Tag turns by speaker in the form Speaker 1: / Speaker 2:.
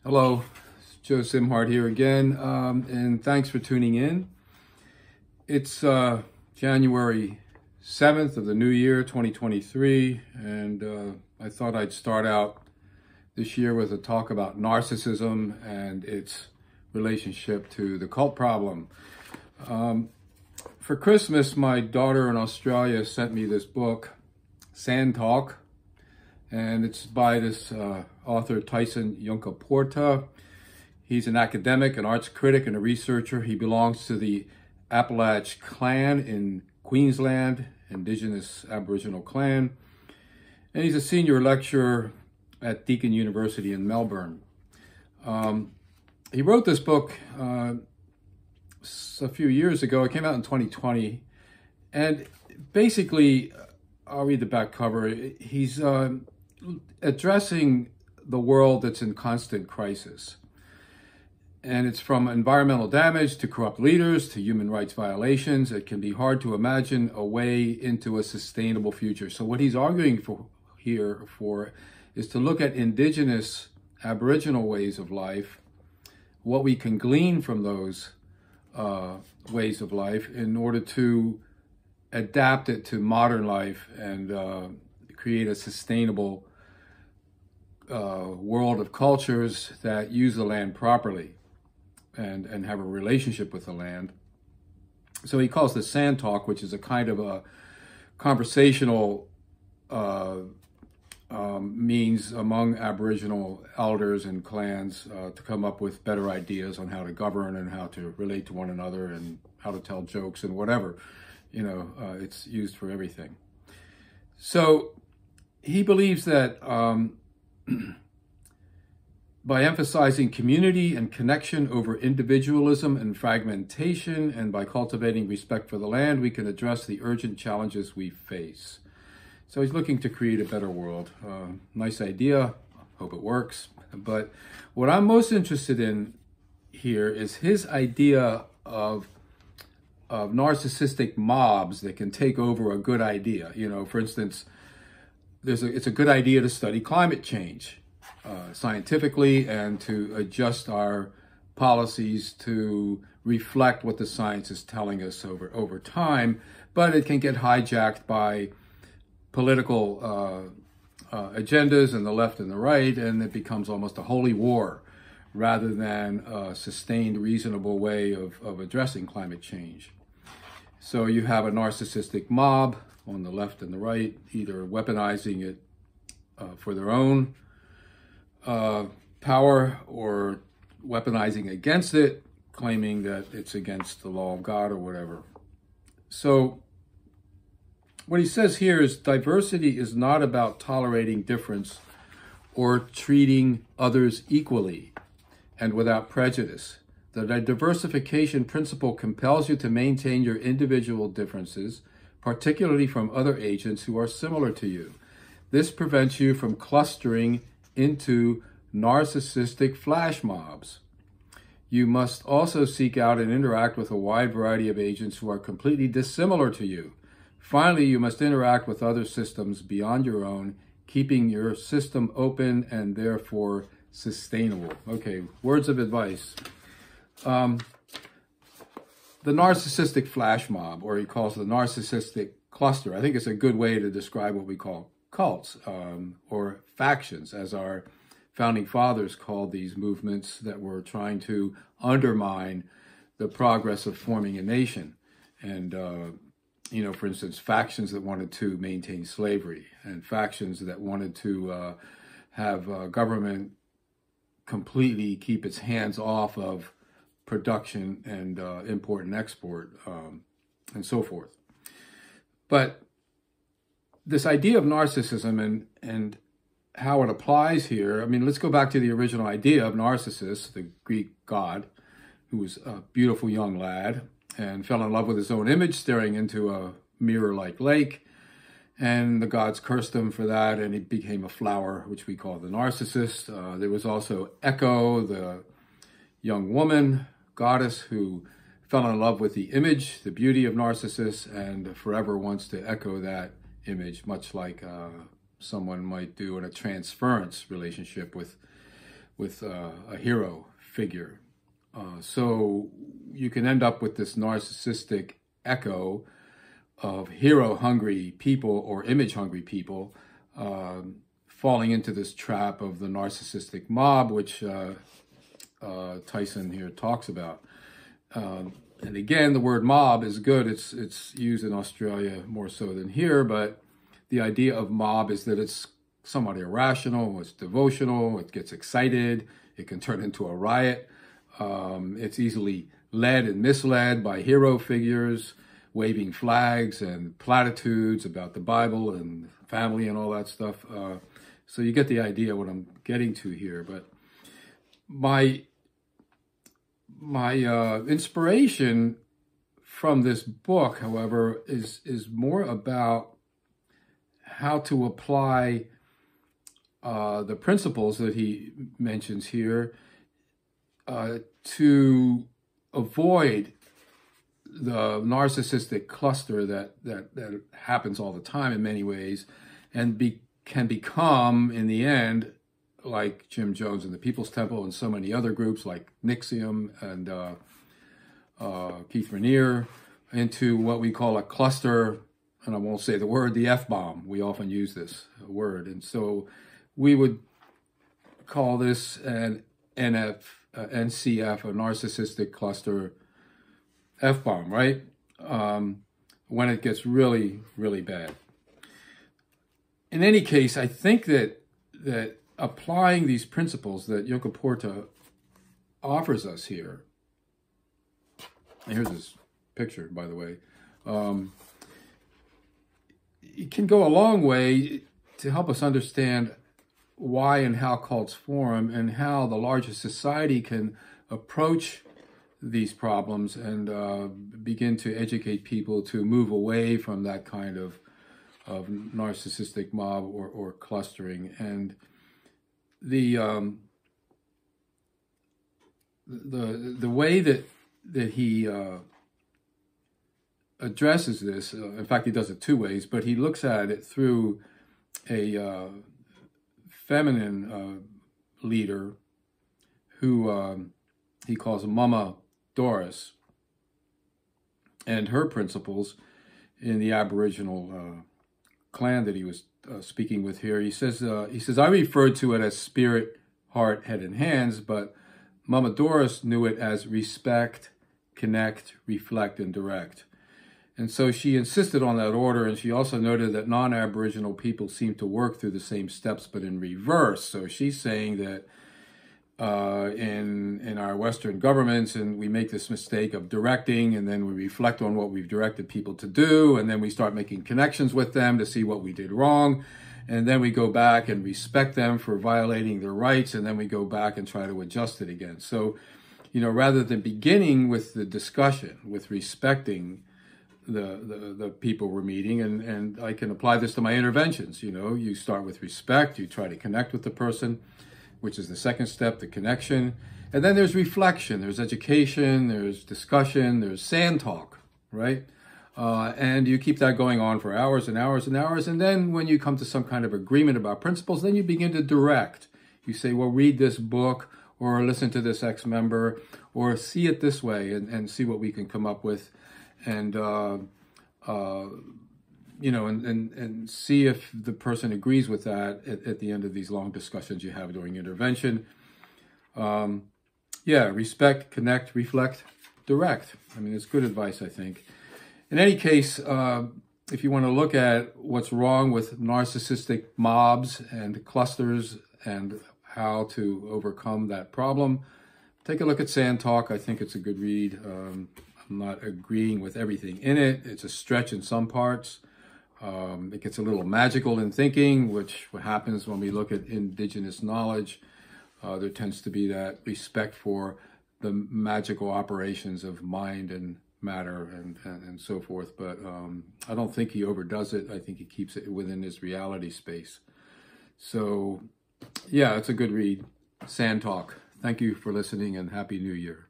Speaker 1: Hello, it's Joe Simhart here again, and thanks for tuning in. It's January 7th of the new year, 2023, and I thought I'd start out this year with a talk about narcissism and its relationship to the cult problem. For Christmas, my daughter in Australia sent me this book, Sand Talk, and it's by this author, Tyson Yunkaporta. He's an academic, an arts critic, and a researcher. He belongs to the Appalachian clan in Queensland, Indigenous Aboriginal clan, and he's a senior lecturer at Deakin University in Melbourne. He wrote this book a few years ago. It came out in 2020, and basically, I'll read the back cover. He's addressing the world that's in constant crisis. And it's from environmental damage to corrupt leaders to human rights violations. It can be hard to imagine a way into a sustainable future. So what he's arguing for here is to look at indigenous Aboriginal ways of life, what we can glean from those ways of life in order to adapt it to modern life and create a sustainable world of cultures that use the land properly and have a relationship with the land. So he calls this Sand Talk, which is a kind of a conversational means among Aboriginal elders and clans to come up with better ideas on how to govern and how to relate to one another and how to tell jokes and whatever. You know, it's used for everything. So he believes that by emphasizing community and connection over individualism and fragmentation, and by cultivating respect for the land, we can address the urgent challenges we face. So he's looking to create a better world. Nice idea. Hope it works. But what I'm most interested in here is his idea of narcissistic mobs that can take over a good idea. You know, for instance, it's a good idea to study climate change scientifically and to adjust our policies to reflect what the science is telling us over time, but it can get hijacked by political agendas on the left and the right, and it becomes almost a holy war rather than a sustained, reasonable way of addressing climate change. So you have a narcissistic mob on the left and the right, either weaponizing it for their own power or weaponizing against it, claiming that it's against the law of God or whatever. So what he says here is diversity is not about tolerating difference or treating others equally and without prejudice. The diversification principle compels you to maintain your individual differences, particularly from other agents who are similar to you. This prevents you from clustering into narcissistic flash mobs. You must also seek out and interact with a wide variety of agents who are completely dissimilar to you. Finally, you must interact with other systems beyond your own, keeping your system open and therefore sustainable. Okay, words of advice. The narcissistic flash mob, or he calls it the narcissistic cluster, I think it's a good way to describe what we call cults or factions, as our founding fathers called these movements that were trying to undermine the progress of forming a nation. And, you know, for instance, factions that wanted to maintain slavery and factions that wanted to have government completely keep its hands off of production and import and export and so forth. But this idea of narcissism and how it applies here, I mean, let's go back to the original idea of Narcissus, the Greek god, who was a beautiful young lad and fell in love with his own image, staring into a mirror-like lake. And the gods cursed him for that, and he became a flower, which we call the Narcissus. There was also Echo, the young woman, goddess, who fell in love with the image, the beauty of Narcissus, and forever wants to echo that image, much like someone might do in a transference relationship with with a hero figure. So you can end up with this narcissistic echo of hero-hungry people or image-hungry people falling into this trap of the narcissistic mob, which Tyson here talks about. And again, the word mob is good. It's used in Australia more so than here, but the idea of mob is that it's somewhat irrational, it's devotional, it gets excited, it can turn into a riot. It's easily led and misled by hero figures, waving flags and platitudes about the Bible and family and all that stuff. So you get the idea what I'm getting to here. But my inspiration from this book, however, is more about how to apply the principles that he mentions here to avoid the narcissistic cluster that happens all the time in many ways, and can become, in the end, like Jim Jones and the People's Temple and so many other groups like Nixium and Keith Raniere, into what we call a cluster, and I won't say the word, the F-bomb. We often use this word. And so we would call this an NCF, a narcissistic cluster F-bomb, right? When it gets really, really bad. In any case, I think that applying these principles that Yunkaporta offers us here, and here's his picture, by the way, it can go a long way to help us understand why and how cults form and how the larger society can approach these problems and begin to educate people to move away from that kind of narcissistic mob or clustering. And the way that he addresses this, in fact, he does it two ways, but he looks at it through a feminine leader who he calls Mama Doris, and her principles in the Aboriginal clan that he was speaking with here. He says, I referred to it as spirit, heart, head, and hands, but Mama Doris knew it as respect, connect, reflect, and direct. And so she insisted on that order, and she also noted that non-Aboriginal people seem to work through the same steps, but in reverse. So she's saying that in our Western governments, and we make this mistake of directing, and then we reflect on what we've directed people to do, and then we start making connections with them to see what we did wrong, and then we go back and respect them for violating their rights, and then we go back and try to adjust it again. So, rather than beginning with the discussion, with respecting the people we're meeting, and I can apply this to my interventions. You start with respect, you try to connect with the person, which is the second step, the connection. And then there's reflection, there's education, there's discussion, there's sand talk, right? And you keep that going on for hours and hours and hours. And then when you come to some kind of agreement about principles, then you begin to direct. You say, well, read this book, or listen to this ex-member, or see it this way, and see what we can come up with. And and see if the person agrees with that at the end of these long discussions you have during intervention. Respect, connect, reflect, direct. It's good advice, I think. In any case, if you want to look at what's wrong with narcissistic mobs and clusters and how to overcome that problem, take a look at Sand Talk. I think it's a good read. I'm not agreeing with everything in it. It's a stretch in some parts. It gets a little magical in thinking, which happens when we look at indigenous knowledge. There tends to be that respect for the magical operations of mind and matter and so forth. But I don't think he overdoes it. I think he keeps it within his reality space. So, yeah, it's a good read. Sand Talk. Thank you for listening, and Happy New Year.